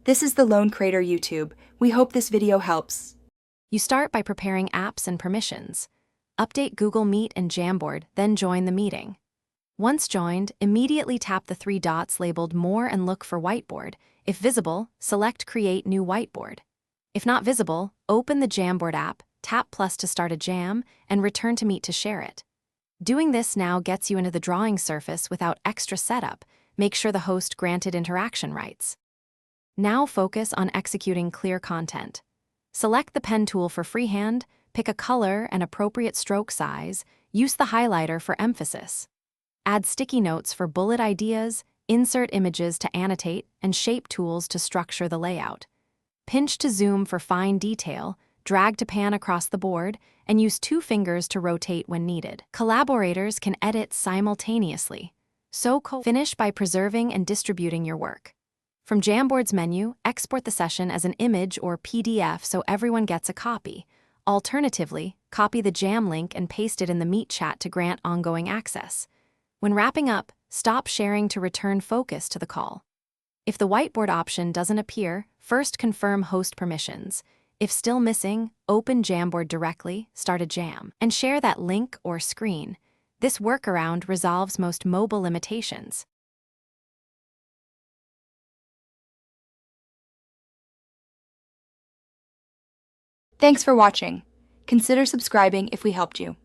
This is the Lone Creator YouTube. We hope this video helps. You start by preparing apps and permissions. Update Google Meet and Jamboard, then join the meeting. Once joined, immediately tap the 3 dots labeled More and look for Whiteboard. If visible, select Create New Whiteboard. If not visible, open the Jamboard app, tap plus to start a jam, and return to Meet to share it. Doing this now gets you into the drawing surface without extra setup. Make sure the host granted interaction rights. Now focus on executing clear content. Select the pen tool for freehand, pick a color and appropriate stroke size, use the highlighter for emphasis. Add sticky notes for bullet ideas, insert images to annotate, and shape tools to structure the layout. Pinch to zoom for fine detail, drag to pan across the board, and use 2 fingers to rotate when needed. Collaborators can edit simultaneously. Finish by preserving and distributing your work. From Jamboard's menu, export the session as an image or PDF so everyone gets a copy. Alternatively, copy the Jam link and paste it in the Meet chat to grant ongoing access. When wrapping up, stop sharing to return focus to the call. If the whiteboard option doesn't appear, first confirm host permissions. If still missing, open Jamboard directly, start a jam, and share that link or screen. This workaround resolves most mobile limitations. Thanks for watching. Consider subscribing if we helped you.